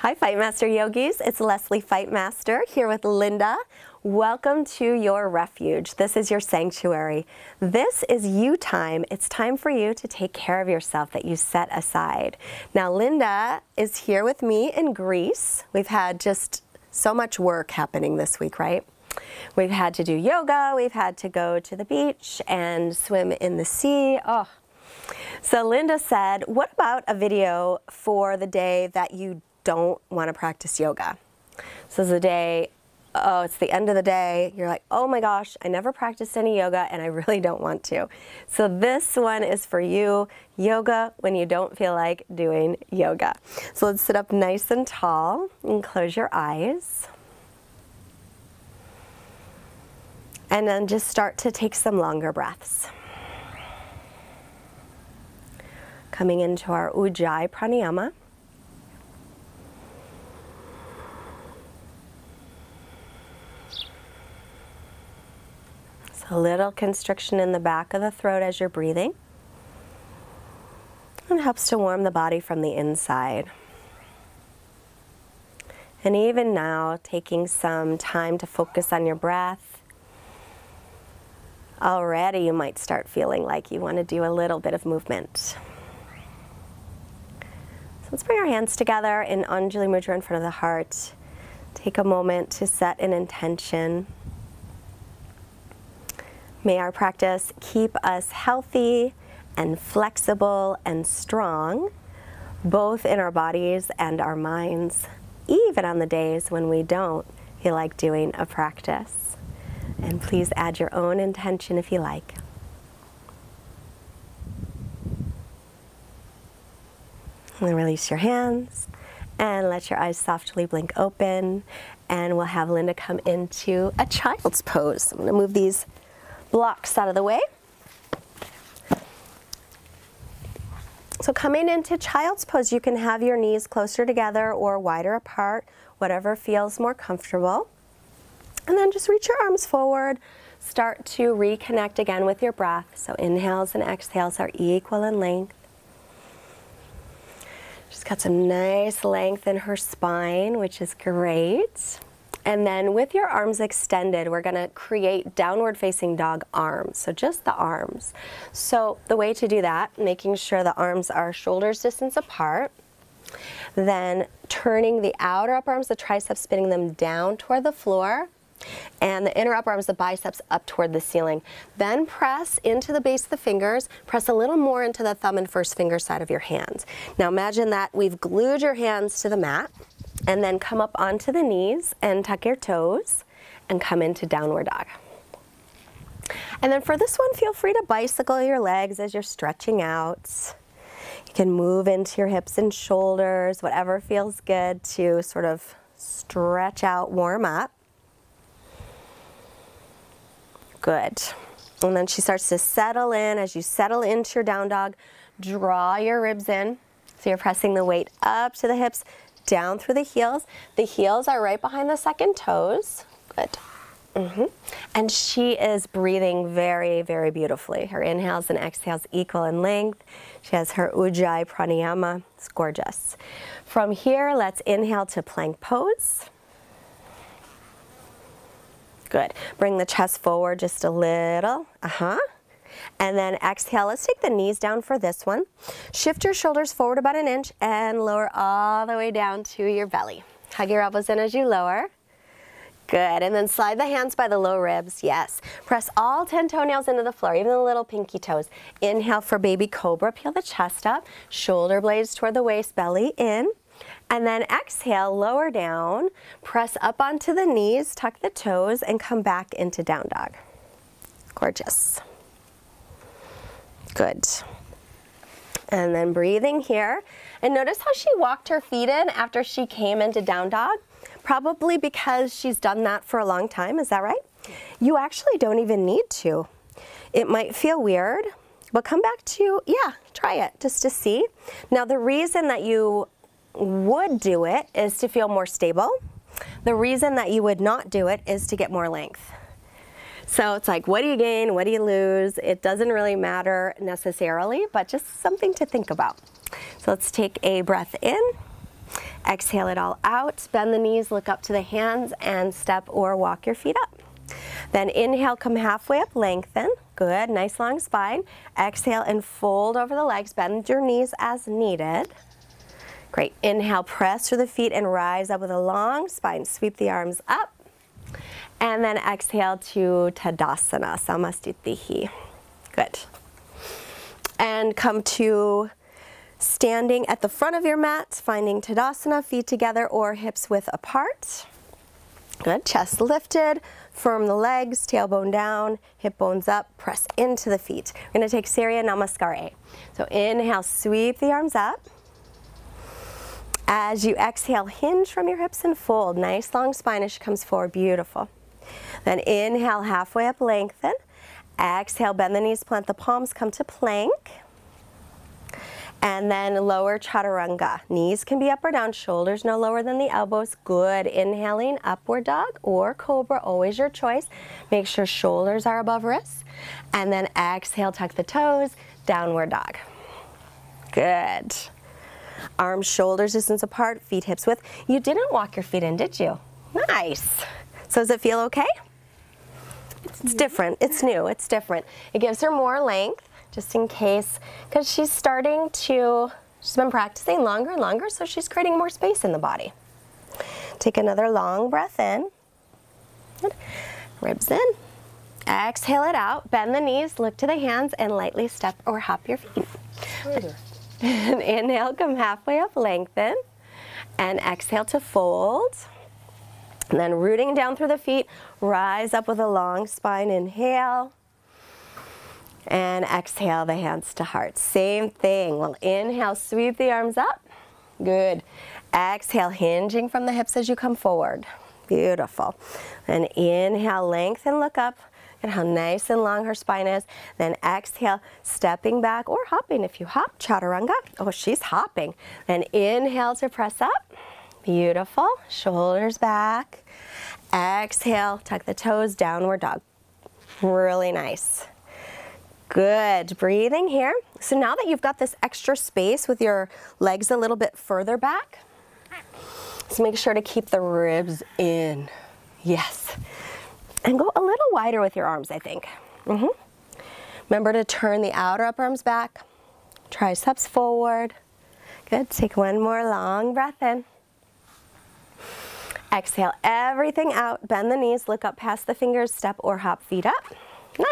Hi Fightmaster Yogis, it's Lesley Fightmaster here with Linda. Welcome to your refuge. This is your sanctuary. This is you time. It's time for you to take care of yourself that you set aside. Now Linda is here with me in Greece. We've had just so much work happening this week, right? We've had to do yoga, we've had to go to the beach and swim in the sea. Oh. So Linda said, what about a video for the day that you don't want to practice yoga? So it's the day, oh, it's the end of the day. You're like, oh my gosh, I never practiced any yoga and I really don't want to. So this one is for you, yoga when you don't feel like doing yoga. So let's sit up nice and tall and close your eyes. And then just start to take some longer breaths. Coming into our Ujjayi pranayama. A little constriction in the back of the throat as you're breathing. It helps to warm the body from the inside. And even now, taking some time to focus on your breath. Already you might start feeling like you want to do a little bit of movement. So let's bring our hands together in Anjali mudra in front of the heart. Take a moment to set an intention. May our practice keep us healthy and flexible and strong, both in our bodies and our minds, even on the days when we don't feel like doing a practice. And please add your own intention if you like. And release your hands and let your eyes softly blink open. And we'll have Linda come into a child's pose. I'm going to move these blocks out of the way. So coming into child's pose, you can have your knees closer together or wider apart, whatever feels more comfortable. And then just reach your arms forward. Start to reconnect again with your breath. So inhales and exhales are equal in length. She's got some nice length in her spine, which is great. And then with your arms extended, we're going to create downward facing dog arms. So just the arms. So the way to do that, making sure the arms are shoulders distance apart. Then turning the outer upper arms, the triceps, spinning them down toward the floor. And the inner upper arms, the biceps, up toward the ceiling. Then press into the base of the fingers. Press a little more into the thumb and first finger side of your hands. Now imagine that we've glued your hands to the mat. And then come up onto the knees and tuck your toes and come into downward dog. And then for this one, feel free to bicycle your legs as you're stretching out. You can move into your hips and shoulders, whatever feels good to sort of stretch out, warm up. Good. And then she starts to settle in. As you settle into your down dog, draw your ribs in. So you're pressing the weight up to the hips, down through the heels. The heels are right behind the second toes. Good. And she is breathing very, very beautifully. Her inhales and exhales equal in length. She has her Ujjayi pranayama. It's gorgeous. From here, let's inhale to plank pose. Good. Bring the chest forward just a little. And then exhale, let's take the knees down for this one. Shift your shoulders forward about an inch and lower all the way down to your belly. Hug your elbows in as you lower. Good, and then slide the hands by the low ribs, yes. Press all 10 toenails into the floor, even the little pinky toes. Inhale for baby cobra, peel the chest up, shoulder blades toward the waist, belly in. And then exhale, lower down, press up onto the knees, tuck the toes, and come back into down dog. Gorgeous. Good. And then breathing here. And notice how she walked her feet in after she came into down dog. Probably because she's done that for a long time. Is that right? You actually don't even need to. It might feel weird, but come back to, yeah, try it just to see. Now the reason that you would do it is to feel more stable. The reason that you would not do it is to get more length. So it's like, what do you gain? What do you lose? It doesn't really matter necessarily, but just something to think about. So let's take a breath in Exhale it all out. Bend the knees, look up to the hands, and step or walk your feet up. Then inhale, come halfway up, lengthen. Good, nice long spine. Exhale and fold over the legs. Bend your knees as needed. Great. Inhale, press through the feet and rise up with a long spine. Sweep the arms up. And then exhale to Tadasana, Samastitihi. Good. And come to standing at the front of your mat, finding Tadasana, feet together or hips width apart. Good. Chest lifted, firm the legs, tailbone down, hip bones up, press into the feet. We're going to take Surya Namaskar. So inhale, sweep the arms up. As you exhale, hinge from your hips and fold. Nice long spine as she comes forward. Beautiful. Then inhale, halfway up, lengthen. Exhale, bend the knees, plant the palms, come to plank. And then lower chaturanga. Knees can be up or down, shoulders no lower than the elbows. Good. Inhaling, upward dog or cobra, always your choice. Make sure shoulders are above wrists. And then exhale, tuck the toes, downward dog. Good. Arms, shoulders distance apart, feet hips width. You didn't walk your feet in, did you? Nice. So does it feel okay? It's different. It's new. It's different. It gives her more length, just in case, because she's been practicing longer and longer, so she's creating more space in the body. Take another long breath in. Good. Ribs in. Exhale it out. Bend the knees, look to the hands, and lightly step or hop your feet. And inhale, come halfway up, lengthen. And exhale to fold. And then rooting down through the feet, rise up with a long spine. Inhale. And exhale the hands to heart. Same thing. We'll inhale, sweep the arms up. Good. Exhale, hinging from the hips as you come forward. Beautiful. Then inhale, lengthen, look up. And how nice and long her spine is. Then exhale, stepping back or hopping. If you hop, chaturanga. Oh, she's hopping. Then inhale to press up. Beautiful. Shoulders back. Exhale, tuck the toes, downward dog. Really nice. Good. Breathing here. So now that you've got this extra space with your legs a little bit further back, so make sure to keep the ribs in. Yes. And go a little wider with your arms, I think. Remember to turn the outer upper arms back. Triceps forward. Good. Take one more long breath in. Exhale everything out. Bend the knees, look up past the fingers, step or hop feet up.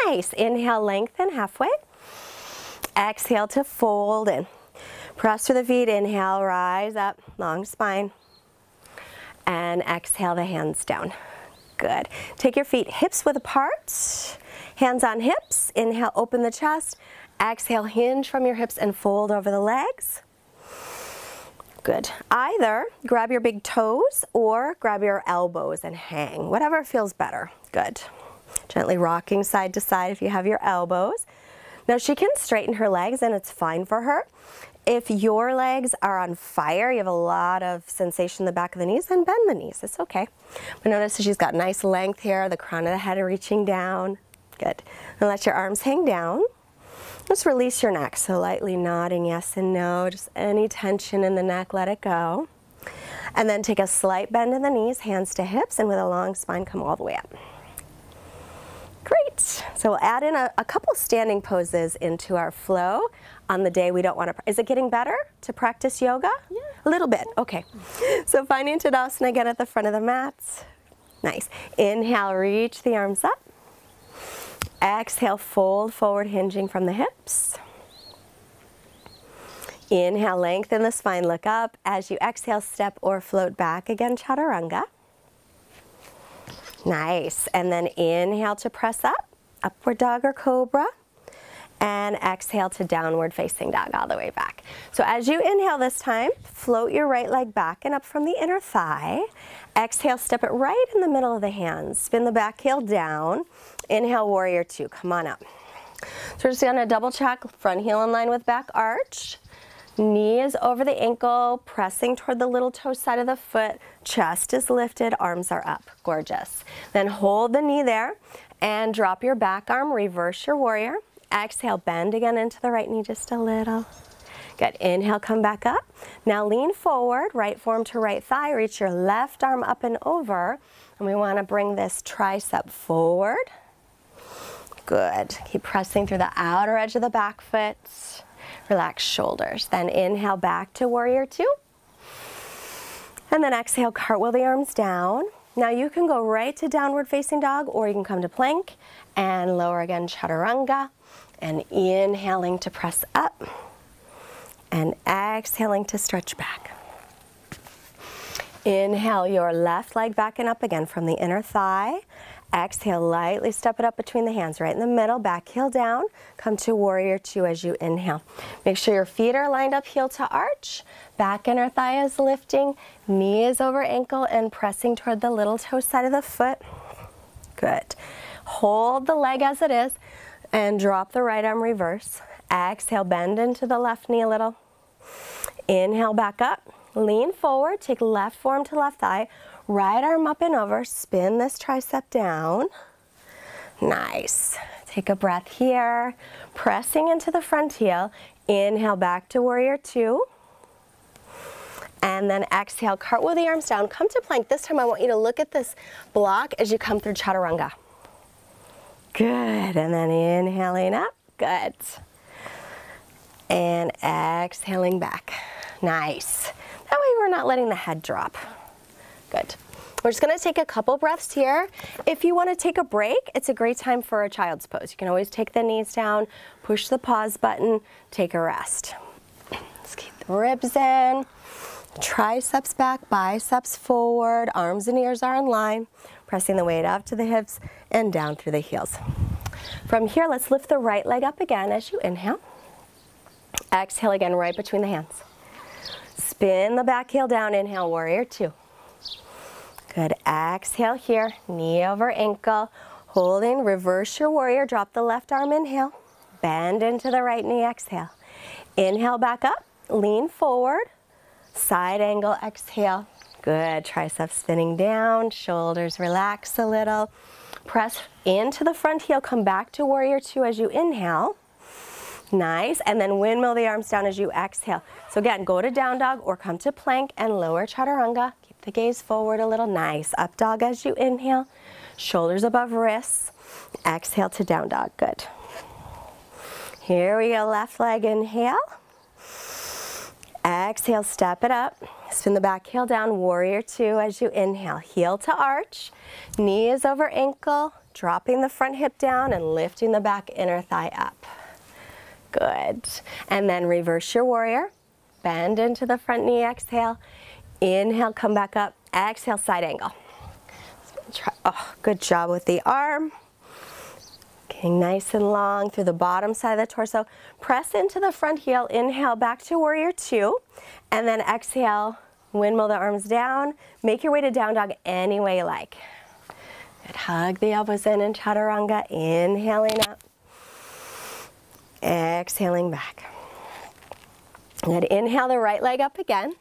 Nice. Inhale, lengthen halfway. Exhale to fold in. Press through the feet. Inhale, rise up, long spine. And exhale the hands down. Good. Take your feet hips width apart, hands on hips. Inhale, open the chest. Exhale, hinge from your hips and fold over the legs. Good. Either grab your big toes or grab your elbows and hang, whatever feels better. Good. Gently rocking side to side if you have your elbows. Now she can straighten her legs and it's fine for her. If your legs are on fire, you have a lot of sensation in the back of the knees, then bend the knees. It's okay. But notice she's got nice length here, the crown of the head reaching down. Good. And let your arms hang down. Just release your neck. So lightly nodding yes and no. Just any tension in the neck, let it go. And then take a slight bend in the knees, hands to hips, and with a long spine, come all the way up. Great. So we'll add in a couple standing poses into our flow on the day we don't want to. Is it getting better to practice yoga? Yeah. A little bit. Okay. So finding Tadasana again at the front of the mat. Nice. Inhale, reach the arms up. Exhale, fold forward, hinging from the hips. Inhale, lengthen the spine, look up. As you exhale, step or float back again, chaturanga. Nice. And then inhale to press up, upward dog or cobra. And exhale to downward facing dog all the way back. So as you inhale this time, float your right leg back and up from the inner thigh. Exhale, step it right in the middle of the hands. Spin the back heel down. Inhale, warrior two. Come on up. So we're just going to double check. Front heel in line with back arch. Knee is over the ankle, pressing toward the little toe side of the foot. Chest is lifted, arms are up. Gorgeous. Then hold the knee there and drop your back arm. Reverse your warrior. Exhale, bend again into the right knee just a little. Good. Good. Inhale, come back up. Now lean forward, right forearm to right thigh. Reach your left arm up and over. And we want to bring this tricep forward. Good. Keep pressing through the outer edge of the back foot. Relax shoulders. Then inhale back to warrior two. And then exhale, cartwheel the arms down. Now you can go right to downward facing dog, or you can come to plank and lower again, chaturanga. And inhaling to press up. And exhaling to stretch back. Inhale your left leg back and up again from the inner thigh. Exhale, lightly step it up between the hands, right in the middle, back heel down. Come to warrior two as you inhale. Make sure your feet are lined up, heel to arch. Back inner thigh is lifting, knee is over ankle and pressing toward the little toe side of the foot. Good. Hold the leg as it is and drop the right arm reverse. Exhale, bend into the left knee a little. Inhale back up, lean forward, take left forearm to left thigh. Right arm up and over, spin this tricep down. Nice. Take a breath here, pressing into the front heel. Inhale back to warrior two. And then exhale, cartwheel the arms down, come to plank. This time I want you to look at this block as you come through chaturanga. Good, and then inhaling up, good. And exhaling back. Nice. That way we're not letting the head drop. Good. We're just going to take a couple breaths here. If you want to take a break, it's a great time for a child's pose. You can always take the knees down, push the pause button, take a rest. Let's keep the ribs in, triceps back, biceps forward, arms and ears are in line, pressing the weight up to the hips and down through the heels. From here, let's lift the right leg up again as you inhale. Exhale again, right between the hands. Spin the back heel down, inhale, warrior two. Good, exhale here, knee over ankle, holding, reverse your warrior, drop the left arm, inhale, bend into the right knee, exhale. Inhale back up, lean forward, side angle, exhale. Good, triceps spinning down, shoulders relax a little. Press into the front heel, come back to warrior two as you inhale. Nice, and then windmill the arms down as you exhale. So again, go to down dog or come to plank and lower chaturanga. Keep the gaze forward a little. Nice, up dog as you inhale. Shoulders above wrists. Exhale to down dog, good. Here we go, left leg, inhale. Exhale, step it up. Spin the back heel down, warrior two as you inhale. Heel to arch, knee is over ankle, dropping the front hip down and lifting the back inner thigh up. Good. And then reverse your warrior. Bend into the front knee, exhale. Inhale, come back up. Exhale, side angle. Oh, good job with the arm. Getting nice and long through the bottom side of the torso. Press into the front heel. Inhale, back to warrior two. And then exhale, windmill the arms down. Make your way to down dog any way you like. Good. Hug the elbows in chaturanga. Inhaling up. Exhaling back. Good. Inhale the right leg up again.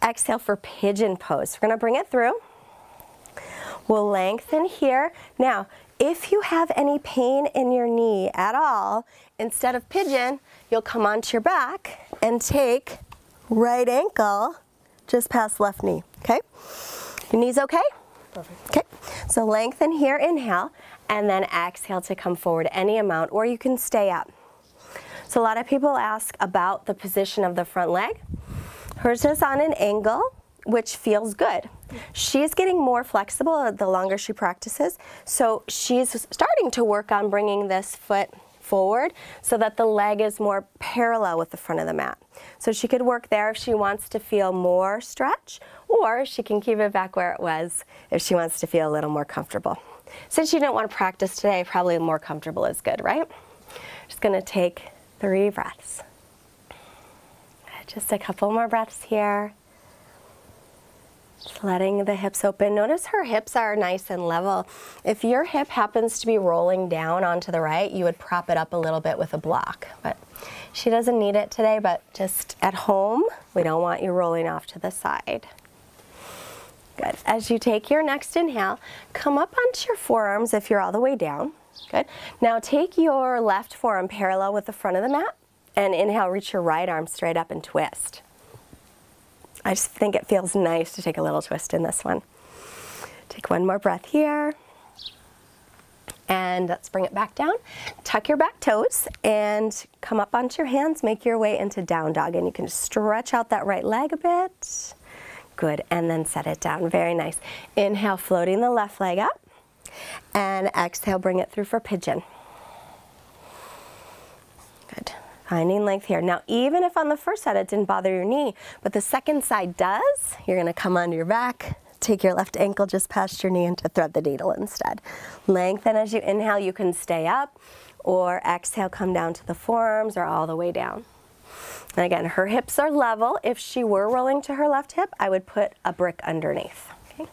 Exhale for pigeon pose. We're going to bring it through. We'll lengthen here. Now, if you have any pain in your knee at all, instead of pigeon, you'll come onto your back and take right ankle just past left knee. Okay? Your knee's okay? Perfect. Okay. So lengthen here, inhale, and then exhale to come forward any amount, or you can stay up. So a lot of people ask about the position of the front leg. Hers is on an angle, which feels good. She's getting more flexible the longer she practices. So she's starting to work on bringing this foot forward so that the leg is more parallel with the front of the mat. So she could work there if she wants to feel more stretch, or she can keep it back where it was if she wants to feel a little more comfortable. Since you didn't want to practice today, probably more comfortable is good, right? Just going to take 3 breaths. Just a couple more breaths here. Just letting the hips open. Notice her hips are nice and level. If your hip happens to be rolling down onto the right, you would prop it up a little bit with a block. But she doesn't need it today, but just at home, we don't want you rolling off to the side. Good. As you take your next inhale, come up onto your forearms if you're all the way down. Good. Now take your left forearm parallel with the front of the mat And inhale, reach your right arm straight up and twist. I just think it feels nice to take a little twist in this one. Take one more breath here. And let's bring it back down. Tuck your back toes and come up onto your hands. Make your way into down dog. And you can stretch out that right leg a bit. Good. And then set it down. Very nice. Inhale, floating the left leg up. And exhale, bring it through for pigeon. Good. Finding length here. Now, even if on the first side it didn't bother your knee, but the second side does, you're going to come onto your back. Take your left ankle just past your knee and to thread the needle instead. Lengthen as you inhale. You can stay up, or exhale, come down to the forearms or all the way down. And again, her hips are level. If she were rolling to her left hip, I would put a brick underneath. Okay.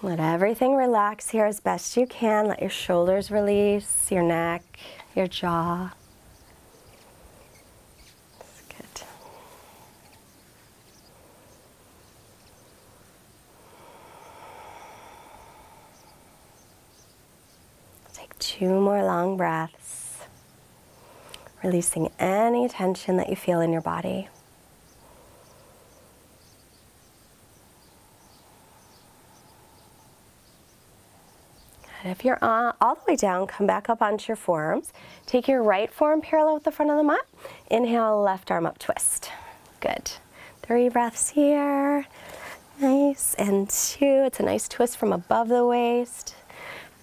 Let everything relax here as best you can. Let your shoulders release, your neck, your jaw. Two more long breaths, releasing any tension that you feel in your body. And if you're all the way down, come back up onto your forearms. Take your right forearm parallel with the front of the mat. Inhale, left arm up, twist. Good. 3 breaths here. Nice. And 2. It's a nice twist from above the waist.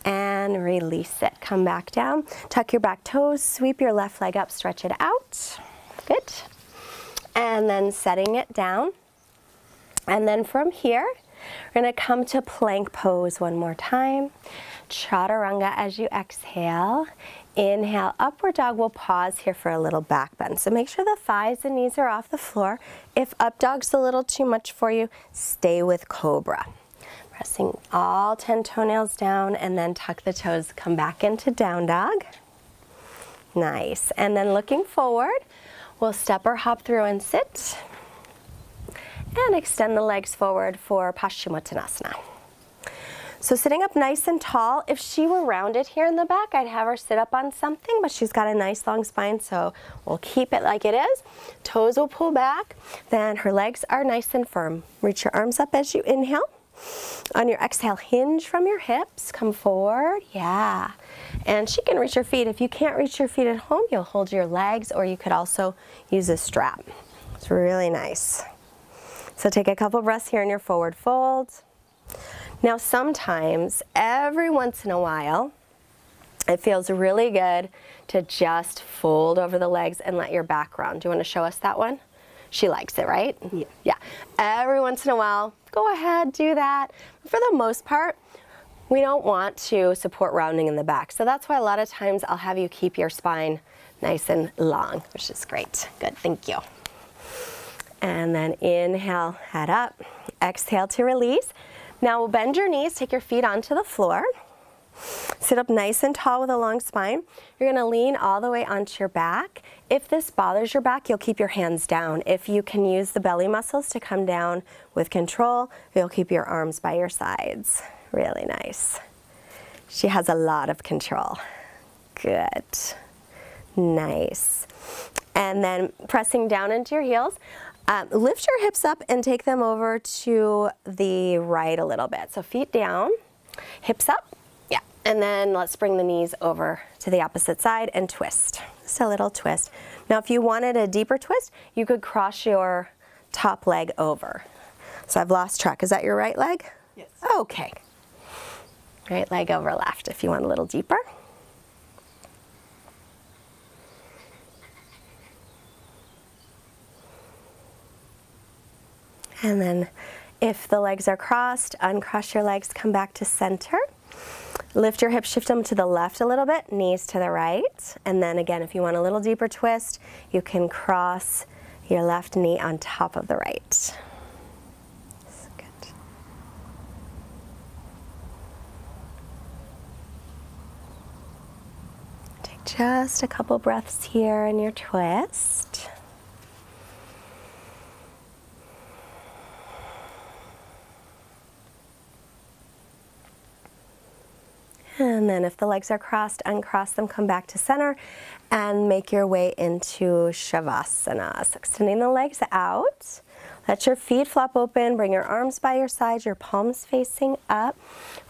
And release it. Come back down. Tuck your back toes. Sweep your left leg up. Stretch it out. Good. And then setting it down. And then from here, we're going to come to plank pose one more time. Chaturanga as you exhale. Inhale, upward dog. We'll pause here for a little back bend. So make sure the thighs and knees are off the floor. If up dog's a little too much for you, stay with cobra. Pressing all 10 toenails down and then tuck the toes. Come back into down dog. Nice. And then looking forward, we'll step or hop through and sit. And extend the legs forward for Paschimottanasana. So sitting up nice and tall. If she were rounded here in the back, I'd have her sit up on something, but she's got a nice long spine, so we'll keep it like it is. Toes will pull back. Then her legs are nice and firm. Reach your arms up as you inhale. On your exhale, hinge from your hips, come forward, yeah. And she can reach her feet. If you can't reach your feet at home, you'll hold your legs, or you could also use a strap. It's really nice. So take a couple breaths here in your forward fold. Now sometimes, every once in a while, it feels really good to just fold over the legs and let your back round. Do you want to show us that one? She likes it, right? Yeah. Yeah. Every once in a while, go ahead, do that. For the most part, we don't want to support rounding in the back. So that's why a lot of times I'll have you keep your spine nice and long, which is great. Good, thank you. And then inhale, head up. Exhale to release. Now we'll bend your knees, take your feet onto the floor. Sit up nice and tall with a long spine. You're going to lean all the way onto your back. If this bothers your back, you'll keep your hands down. If you can use the belly muscles to come down with control, you'll keep your arms by your sides. Really nice. She has a lot of control. Good. Nice. And then pressing down into your heels. Lift your hips up and take them over to the right a little bit. So feet down, hips up. Yeah, and then let's bring the knees over to the opposite side and twist. Just a little twist. Now if you wanted a deeper twist, you could cross your top leg over. So I've lost track. Is that your right leg? Yes. Okay. Right leg over left if you want a little deeper. And then if the legs are crossed, uncross your legs, come back to center. Lift your hips, shift them to the left a little bit, knees to the right. And then again, if you want a little deeper twist, you can cross your left knee on top of the right. That's good. Take just a couple breaths here in your twist. And then if the legs are crossed, uncross them, come back to center, and make your way into shavasana. So extending the legs out. Let your feet flop open, bring your arms by your sides, your palms facing up.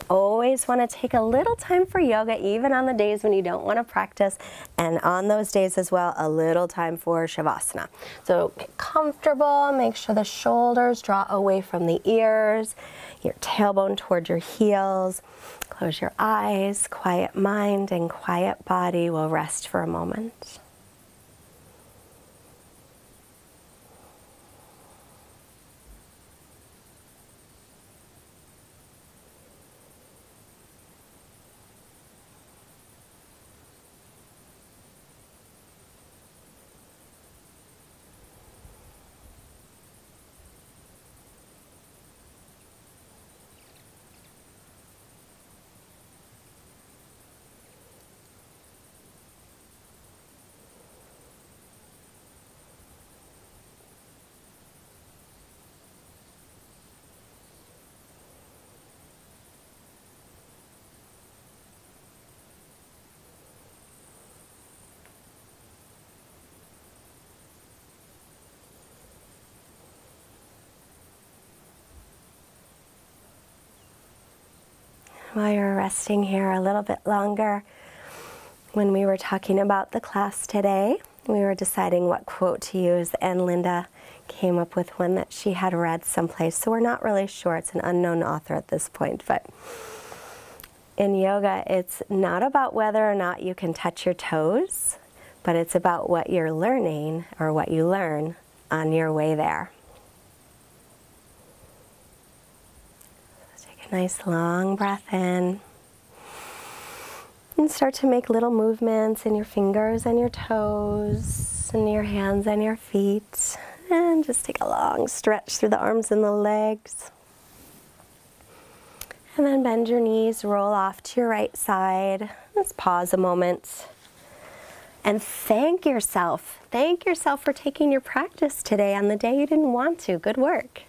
Always want to take a little time for yoga, even on the days when you don't want to practice, and on those days as well, a little time for shavasana. So get comfortable, make sure the shoulders draw away from the ears, your tailbone toward your heels. Close your eyes, quiet mind and quiet body. We'll rest for a moment. While you're resting here a little bit longer, when we were talking about the class today, we were deciding what quote to use, and Linda came up with one that she had read someplace, so we're not really sure. It's an unknown author at this point, but in yoga, it's not about whether or not you can touch your toes, but it's about what you're learning or what you learn on your way there. Nice long breath in, and start to make little movements in your fingers and your toes and your hands and your feet, and just take a long stretch through the arms and the legs, and then bend your knees, roll off to your right side. Let's pause a moment and thank yourself for taking your practice today on the day you didn't want to. Good work.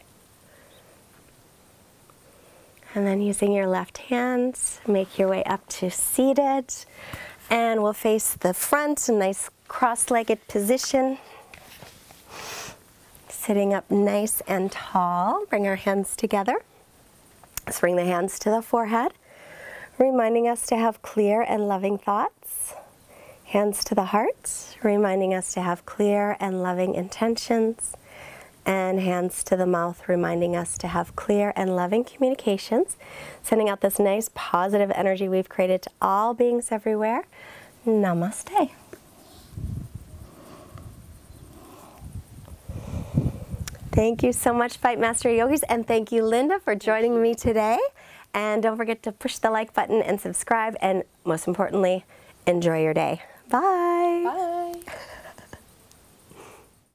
And then using your left hand, make your way up to seated. And we'll face the front, a nice cross-legged position. Sitting up nice and tall. Bring our hands together. Let's bring the hands to the forehead, reminding us to have clear and loving thoughts. Hands to the heart, reminding us to have clear and loving intentions. And hands to the mouth, reminding us to have clear and loving communications, sending out this nice positive energy we've created to all beings everywhere. Namaste. Thank you so much, Fightmaster Yogis, and thank you, Linda, for joining me today. And don't forget to push the like button and subscribe, and most importantly, enjoy your day. Bye. Bye.